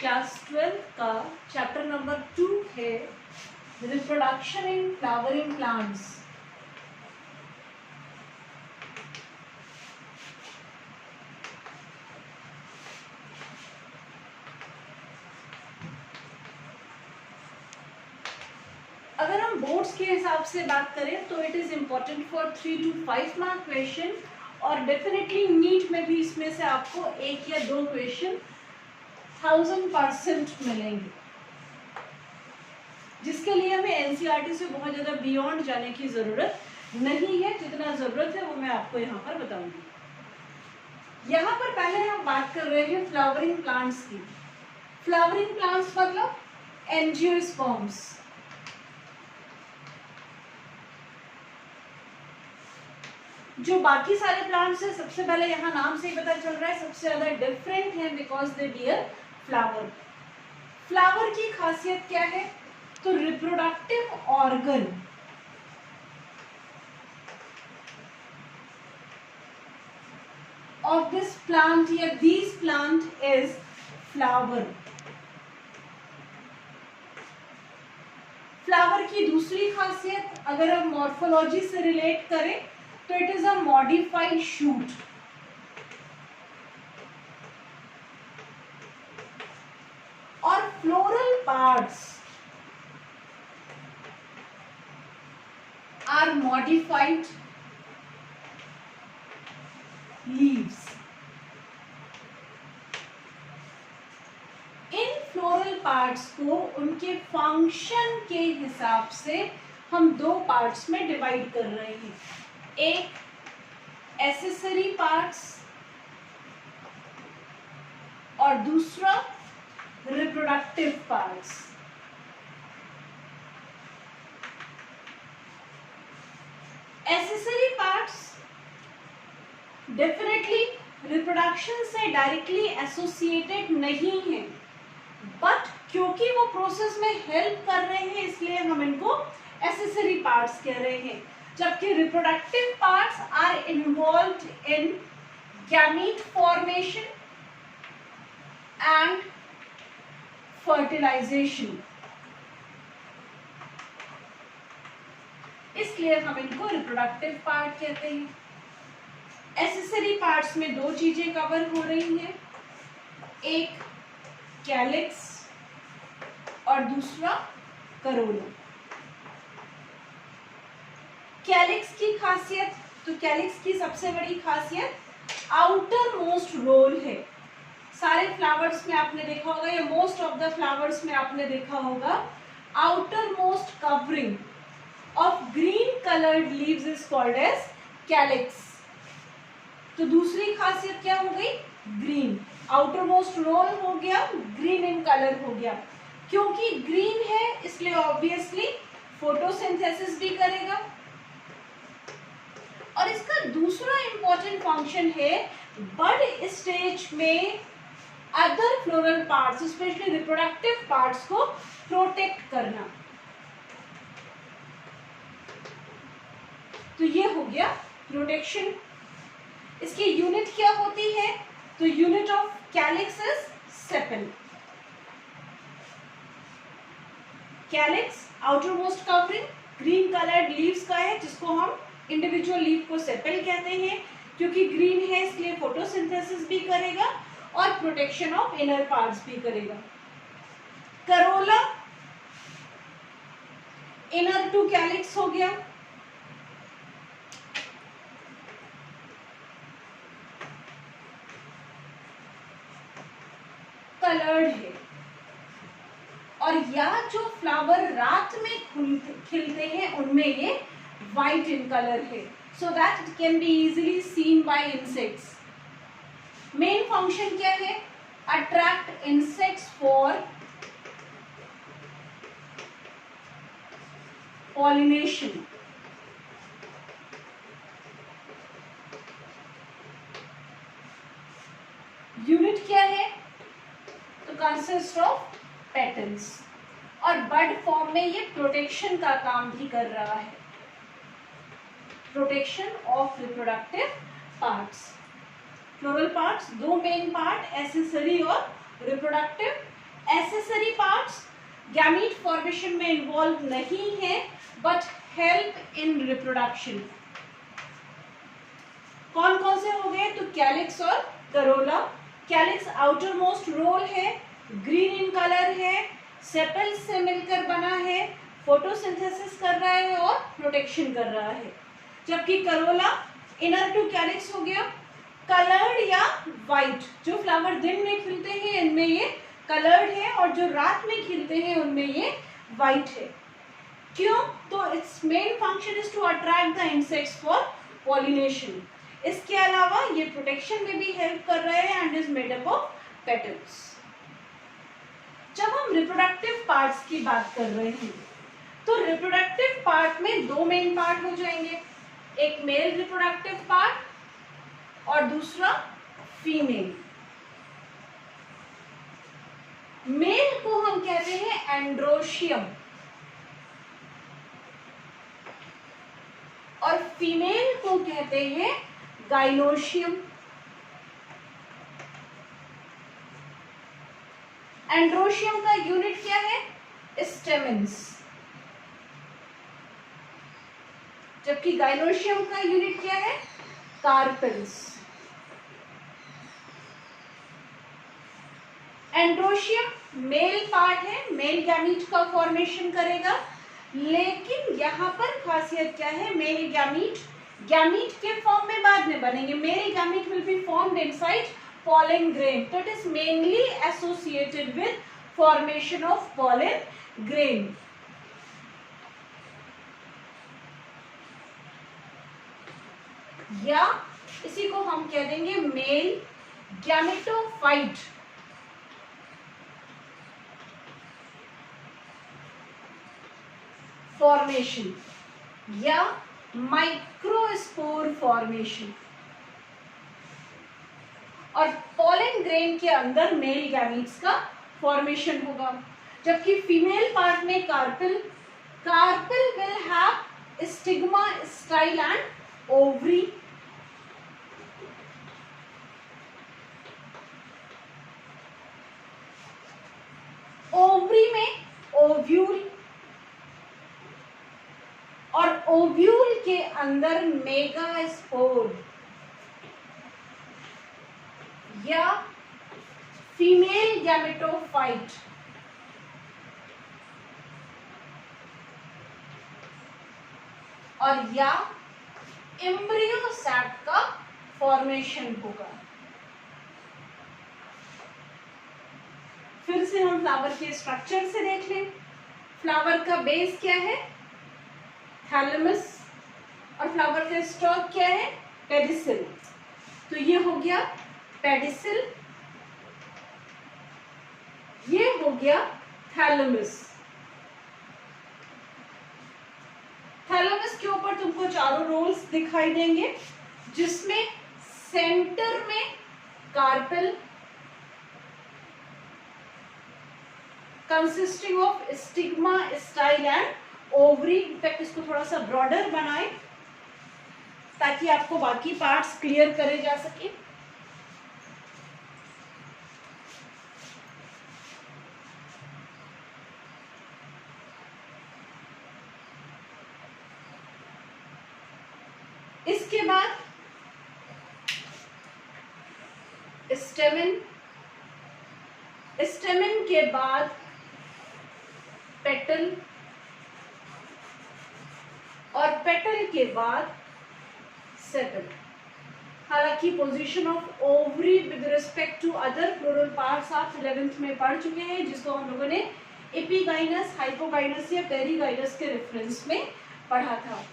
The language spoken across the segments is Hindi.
क्लास 12 का चैप्टर नंबर 2 है रिप्रोडक्शन इन फ्लावरिंग प्लांट्स। अगर हम बोर्ड्स के हिसाब से बात करें तो it is important for 3 to 5 mark question, और डेफिनेटली नीट में भी इसमें से आपको एक या दो क्वेश्चन 1000% मिलेंगे, जिसके लिए हमें एनसीईआरटी से बहुत ज़्यादा बियॉन्ड जाने की ज़रूरत नहीं है। जितना ज़रूरत है वो मैं आपको यहाँ पर बताऊंगी। यहाँ पर पहले हम बात कर रहे हैं फ्लावरिंग प्लांट्स की। फ्लावरिंग प्लांट्स मतलब एंजियोस्पर्म्स। जो बाकी सारे प्लांट्स है, सबसे पहले यहाँ नाम से ही पता चल रहा है सबसे ज्यादा डिफरेंट है because they bear flower. Flower की खासियत क्या है? तो reproductive organ of this plant या this plant is flower. Flower की दूसरी खासियत अगर हम मॉर्फोलॉजी से रिलेट करें तो it is a modified shoot. और floral parts are modified leaves. इन फ्लोरल पार्ट्स को उनके फंक्शन के हिसाब से हम दो पार्ट्स में डिवाइड कर रहे हैं, एक एसेसरी पार्ट्स और दूसरा reproductive parts. Accessory parts definitely reproduction से डायरेक्टली एसोसिएटेड नहीं है, बट क्योंकि वो प्रोसेस में हेल्प कर रहे हैं इसलिए हम इनको एसेसरी पार्ट्स कह रहे हैं। जबकि reproductive parts are involved in gamete formation and fertilisation, इसलिए हम इनको रिप्रोडक्टिव पार्ट कहते हैं। एसेसरी पार्ट्स में दो चीजें कवर हो रही हैं, एक कैलिक्स और दूसरा करोला। कैलिक्स की खासियत, तो कैलिक्स की सबसे बड़ी खासियत आउटर मोस्ट रोल है। सारे फ्लावर्स में आपने देखा होगा या मोस्ट ऑफ द फ्लावर्स में आपने देखा होगा outer most covering of green coloured leaves is called as calyx. तो दूसरी खासियत क्या हो गई? ग्रीन। आउटर मोस्ट रोल हो गया, ग्रीन इन कलर हो गया। क्योंकि ग्रीन है इसलिए ऑब्वियसली फोटोसिंथेसिस भी करेगा। और इसका दूसरा इंपॉर्टेंट फंक्शन है बड स्टेज में other floral parts specially reproductive parts को प्रोटेक्ट करना। तो ये हो गया प्रोटेक्शन। इसकी यूनिट क्या होती है? तो unit of calyx is sepal. Calyx outer most covering green coloured leaves का है, जिसको हम इंडिविजुअल लीफ को सेपल कहते हैं। क्योंकि ग्रीन है इसलिए फोटोसिंथेसिस भी करेगा और प्रोटेक्शन ऑफ इनर पार्ट्स भी करेगा। करोला इनर टू कैलिक्स हो गया। कलर्ड है, और या जो फ्लावर रात में खिलते हैं उनमें ये वाइट इन कलर है, so that it can be easily seen by insects. Main function क्या है? Attract insects for pollination. Unit क्या है? तो कंसिस्ट ऑफ पेटल्स। और बड फॉर्म में ये प्रोटेक्शन का काम भी कर रहा है, protection of reproductive parts. Floral parts दो मेन पार्ट एसेसरी और reproductive, accessory parts gamete formation में इन्वॉल्व नहीं है बट हेल्प इन रिप्रोडक्शन। कौन कौन से हो गए? तो कैलिक्स और corolla. Calyx outer most whorl है, ग्रीन इन कलर है, सेपल्स से मिलकर बना है, फोटोसिंथेसिस कर रहा है और प्रोटेक्शन कर रहा है। जबकि करोला इनर टू कैलिक्स हो गया, कलर्ड या वाइट। जो फ्लावर दिन में खिलते हैं इनमें ये कलर्ड है और जो रात में खिलते हैं उनमें ये वाइट है। क्यों? तो it's main function is to attract the insects for pollination. इसके अलावा ये प्रोटेक्शन में भी हेल्प कर रहा है and is made up of petals. जब हम रिप्रोडक्टिव पार्ट्स की बात कर रहे हैं तो रिप्रोडक्टिव पार्ट में दो मेन पार्ट हो जाएंगे, एक मेल रिप्रोडक्टिव पार्ट और दूसरा फीमेल। मेल को हम कहते हैं एंड्रोशियम और फीमेल को कहते हैं गाइनोशियम। एंड्रोशियम का यूनिट क्या है? स्टेमेंस। जबकि गाइनोशियम का यूनिट क्या है? कार्पेल्स। एंड्रोशियम मेल पार्ट है, मेल गैमीट का फॉर्मेशन करेगा, लेकिन यहां पर खासियत क्या है? मेल गैमीट के फॉर्म में बाद में बनेंगे। Male gamete will be formed inside pollen grain, so it is mainly associated with formation of pollen grain. या इसी को हम कह देंगे मेल गैमेटोफाइट। फॉर्मेशन या माइक्रोस्पोर फॉर्मेशन। और पॉलन ग्रेन के अंदर मेल गैमीट्स का फॉर्मेशन होगा। जबकि फीमेल पार्ट में carpel will have stigma, style and ovary. Ovary में ओव्यूल और ओव्यूल के अंदर मेगास्पोर या फीमेल गैमेटोफाइट। और या एम्ब्रियो सैक का फॉर्मेशन होगा। फिर से हम फ्लावर के स्ट्रक्चर से देख लें। फ्लावर का बेस क्या है? थैलेमस। और फ्लावर का स्टॉक क्या है? पेडिसिल। तो ये हो गया पेडिसिल, ये हो गया थैलेमस। थैलेमस के ऊपर तुमको चारों रोल्स दिखाई देंगे, जिसमें सेंटर में carpel consisting of stigma, style and ovary. In fact इसको थोड़ा सा ब्रॉडर बनाएं ताकि आपको बाकी पार्ट्स क्लियर करे जा सके। इसके बाद स्टेमेन, स्टेमेन के बाद पेटल और पेटल के बाद सेपल। हालांकि position of ovary with respect to other floral parts आप 11th में पढ़ चुके हैं, जिसको हम लोगों ने एपिगाइनस, हाइपोगाइनस या पेरीगाइनस के रेफरेंस में पढ़ा था।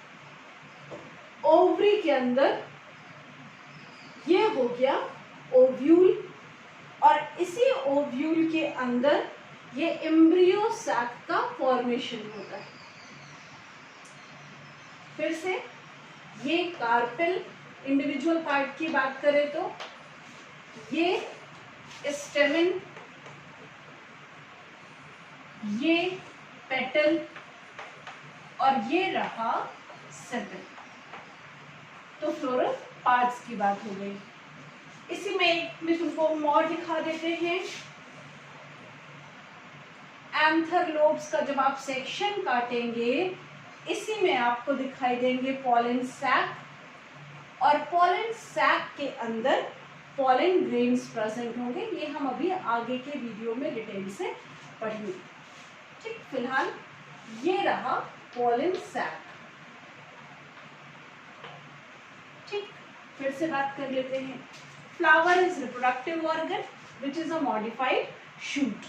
ओवरी के अंदर ये हो गया ओव्यूल और इसी ओव्यूल के अंदर ये एम्ब्रियो सैक का फॉर्मेशन होता है। फिर से ये कार्पेल इंडिविजुअल पार्ट की बात करें तो ये स्टेमेन, ये पेटल और ये रहा सेपल। तो फ्लोरल पार्ट्स की बात हो गई। इसी में तुमको मोर दिखा देते हैं। एंथर लोब्स का जब आप सेक्शन काटेंगे, इसी में आपको दिखाई देंगे पॉलन सैक, और पॉलन सैक के अंदर पॉलन ग्रेन्स प्रेजेंट होंगे। ये हम अभी आगे के वीडियो में डिटेल से पढ़ेंगे। ठीक, फिलहाल ये रहा पॉलन सैक। ठीक, फिर से बात कर लेते हैं। Flower is reproductive organ which is a modified shoot.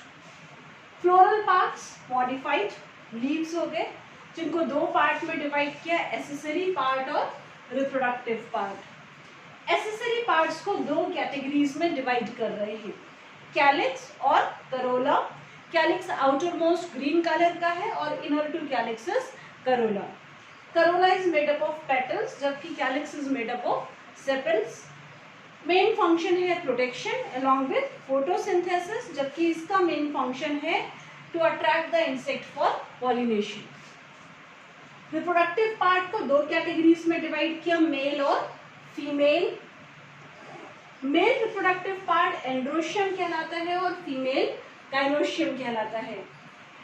Floral parts modified leaves हो गए, जिनको दो पार्ट में डिवाइड किया, एसेसरी पार्ट और रिप्रोडक्टिव पार्ट। एसेसरी पार्ट्स को दो कैटेगरीज में डिवाइड कर रहे हैं, कैलिक्स और corolla. Calyx outer most green colour का है और inner to calyx is corolla. Corolla is made up of petals, जबकि calyx is made up of sepals. Main function है प्रोटेक्शन अलॉन्ग विद फोटोसिंथेसिस, जबकि इसका मेन फंक्शन है to attract the insect for pollination. Reproductive part को दो कैटेगरीज में डिवाइड किया, मेल और female. Male reproductive part androecium कहलाता है और फीमेल गाइनोशियम कहलाता है।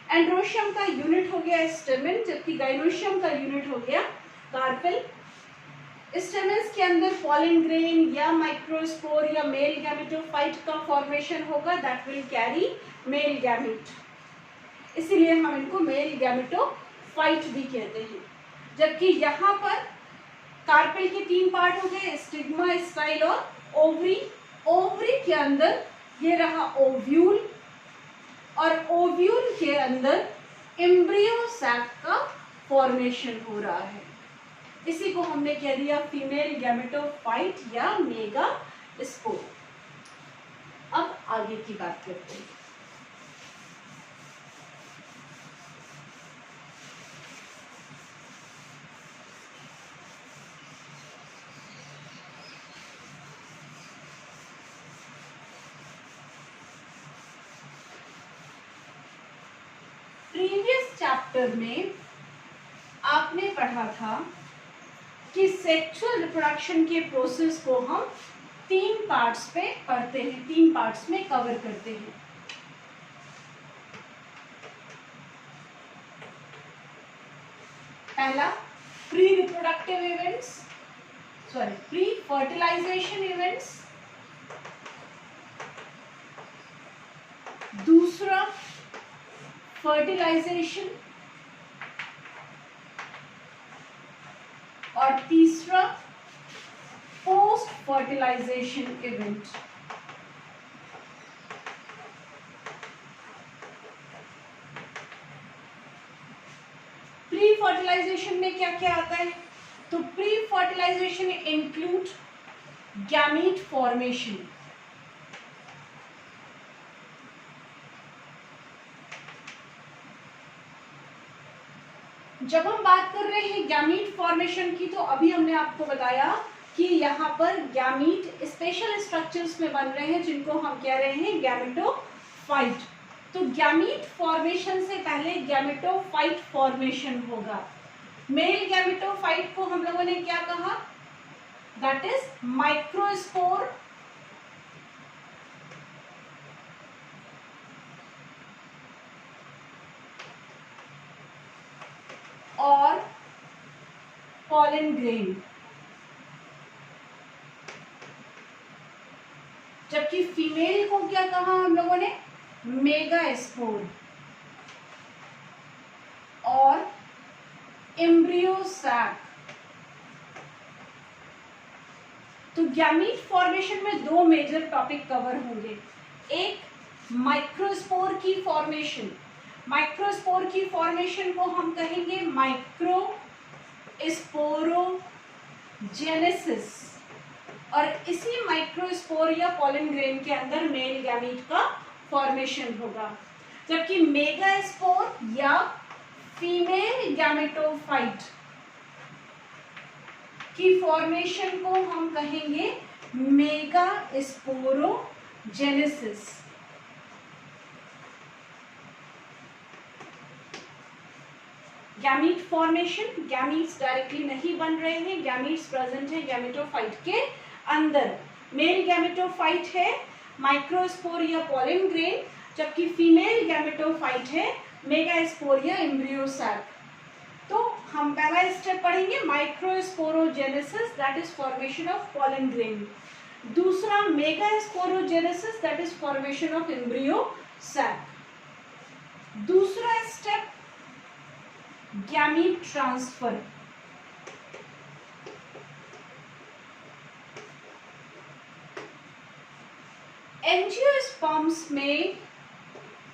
एंड्रोशियम का यूनिट हो गया स्टेमेन, जबकि गाइनोशियम का यूनिट हो गया कार्पेल। स्टेमेन्स के अंदर पॉलन ग्रेन या माइक्रोस्पोर या मेल गैमेटोफाइट का फॉर्मेशन होगा, that will carry male gamete, इसीलिए हम इनको मेल गैमेटोफाइट भी कहते हैं। जबकि यहाँ पर कार्पेल के तीन पार्ट हो गए, स्टिग्मा, स्टाइल और ओवरी। ओवरी के अंदर ये रहा ओव्यूल, और ओव्यूल के अंदर एम्ब्रियो सैक का फॉर्मेशन हो रहा है, इसी को हमने कह दिया फीमेल गैमेटोफाइट या मेगा स्पोर। अब आगे की बात करते हैं। प्रीवियस चैप्टर में आपने पढ़ा था कि सेक्सुअल रिप्रोडक्शन के प्रोसेस को हम तीन पार्ट्स पे पढ़ते हैं, तीन पार्ट्स में कवर करते हैं। पहला pre reproductive events, pre fertilization events. दूसरा फर्टिलाइजेशन, और तीसरा post fertilization event. Pre fertilization में क्या क्या आता है? तो pre fertilization include gamete formation. जब हम बात कर रहे हैं गैमीट फॉर्मेशन की, तो अभी हमने आपको बताया कि यहाँ पर गैमीट स्पेशल स्ट्रक्चर्स में बन रहे हैं, जिनको हम कह रहे हैं गैमेटोफाइट। तो गैमीट फॉर्मेशन से पहले गैमेटोफाइट फॉर्मेशन होगा। मेल गैमेटोफाइट को हम लोगों ने क्या कहा? दैट इज माइक्रोस्पोर, और पॉलन ग्रेन। जबकि फीमेल को क्या कहा हम लोगों ने? मेगास्पोर और एम्ब्रियो सैक। तो गैमीट फॉर्मेशन में दो मेजर टॉपिक कवर होंगे। एक माइक्रोस्पोर की फॉर्मेशन। माइक्रोस्पोर की फॉर्मेशन को हम कहेंगे माइक्रोस्पोरोजेनेसिस, और इसी माइक्रोस्पोर या पॉलन ग्रेन के अंदर मेल गैमीट का फॉर्मेशन होगा। जबकि मेगास्पोर या फीमेल गैमेटोफाइट की फॉर्मेशन को हम कहेंगे megasporogenesis. Gamete formation, gametes directly नहीं बन रहे हैं, गैमीट्स प्रेजेंट है गैमेटोफाइट के अंदर। मेल गैमेटोफाइट है माइक्रोस्पोर या पॉलन ग्रेन, जबकि फीमेल गैमेटोफाइट है मेगास्पोरिया एम्ब्रियो सैक। तो हम पहला स्टेप पढ़ेंगे microsporogenesis, that is formation of pollen grain. दूसरा megasporogenesis, that is formation of embryo sac. दूसरा स्टेप गैमीट ट्रांसफर। एंजियोस्पर्म्स में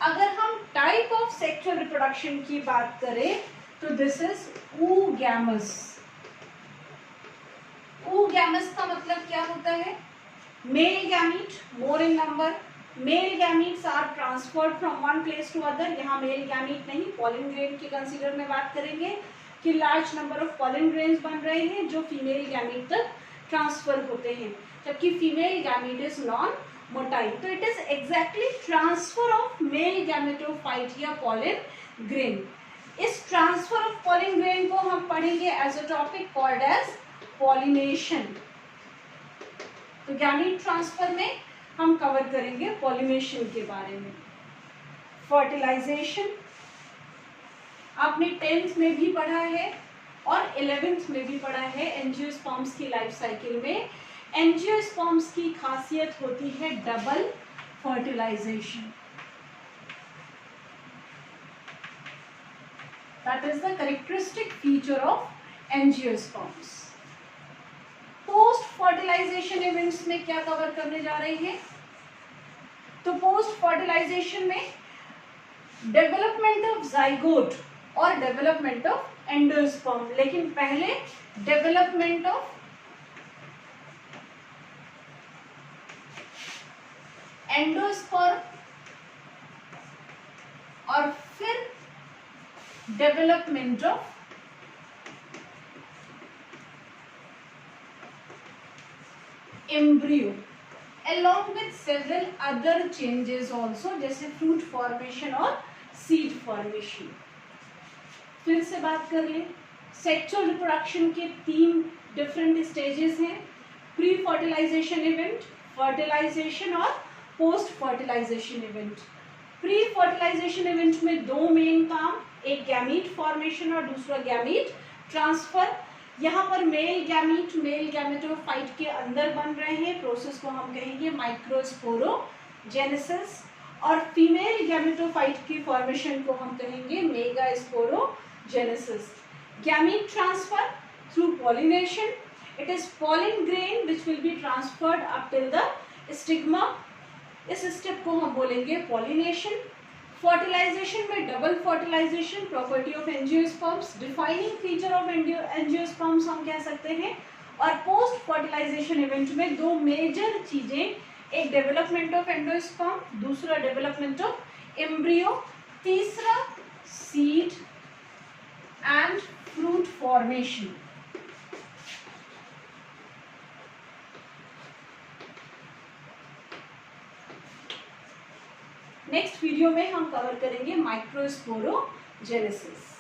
अगर हम टाइप ऑफ सेक्सुअल रिप्रोडक्शन की बात करें तो दिस इज oogamous। oogamous का मतलब क्या होता है? Male gamete more in number, male gametes are transferred from one place to other. यहाँ मेल गैमीट नहीं, पॉलन ग्रेन के कंसीडर में बात करेंगे कि large number of pollen grains बन रहे हैं जो फीमेल गैमीट तक ट्रांसफर होते हैं, जबकि female gamete is non motile. तो it is exactly transfer of male gametophyte या पॉलन ग्रेन। इस ट्रांसफर ऑफ पॉलन ग्रेन को हम पढ़ेंगे as a topic called as pollination. तो गैमीट ट्रांसफर में हम कवर करेंगे पॉलिनेशन के बारे में। फर्टिलाइजेशन आपने 10th में भी पढ़ा है और 11th में भी पढ़ा है। एंजियोस्पर्म्स की लाइफ साइकिल में एंजियोस्पर्म्स की खासियत होती है double fertilization. That is the characteristic feature of angiosperms. Post fertilization events में क्या कवर करने जा रहे हैं? तो पोस्ट फर्टिलाइजेशन में डेवलपमेंट ऑफ जाइगोट और डेवलपमेंट ऑफ एंडोस्पर्म। लेकिन पहले डेवलपमेंट ऑफ एंडोस्पर्म और फिर development of embryo along with several other changes also, जैसे फ्रूट फॉर्मेशन और सीड फॉर्मेशन। फिर से बात कर ले, सेक्सुअल रिप्रोडक्शन के 3 डिफरेंट स्टेजेस हैं, प्री फर्टिलाइजेशन इवेंट, फर्टिलाइजेशन और post fertilization event. Pre fertilization event में 2 मेन काम, एक गैमीट फॉर्मेशन और दूसरा गैमीट ट्रांसफर। यहाँ पर मेल गैमीट मेल गैमेटोफाइट के अंदर बन रहे हैं, प्रोसेस को हम कहेंगे माइक्रोस्पोरोजेनेसिस, और फीमेल गैमेटोफाइट की फॉर्मेशन को हम कहेंगे megasporogenesis. Gamete transfer through pollination, it is pollen grain which will be transferred up till the stigma. इस स्टेप को हम बोलेंगे पॉलिनेशन। फर्टिलाइजेशन में double fertilization, property of angiosperms, defining feature of angiosperms हम कह सकते हैं। और पोस्ट फर्टिलाइजेशन इवेंट में 2 मेजर चीजें, एक डेवलपमेंट ऑफ एंडोस्पर्म, दूसरा डेवलपमेंट ऑफ एम्ब्रियो, तीसरा seed and fruit formation. Next video में हम कवर करेंगे माइक्रोस्पोरोजेनेसिस।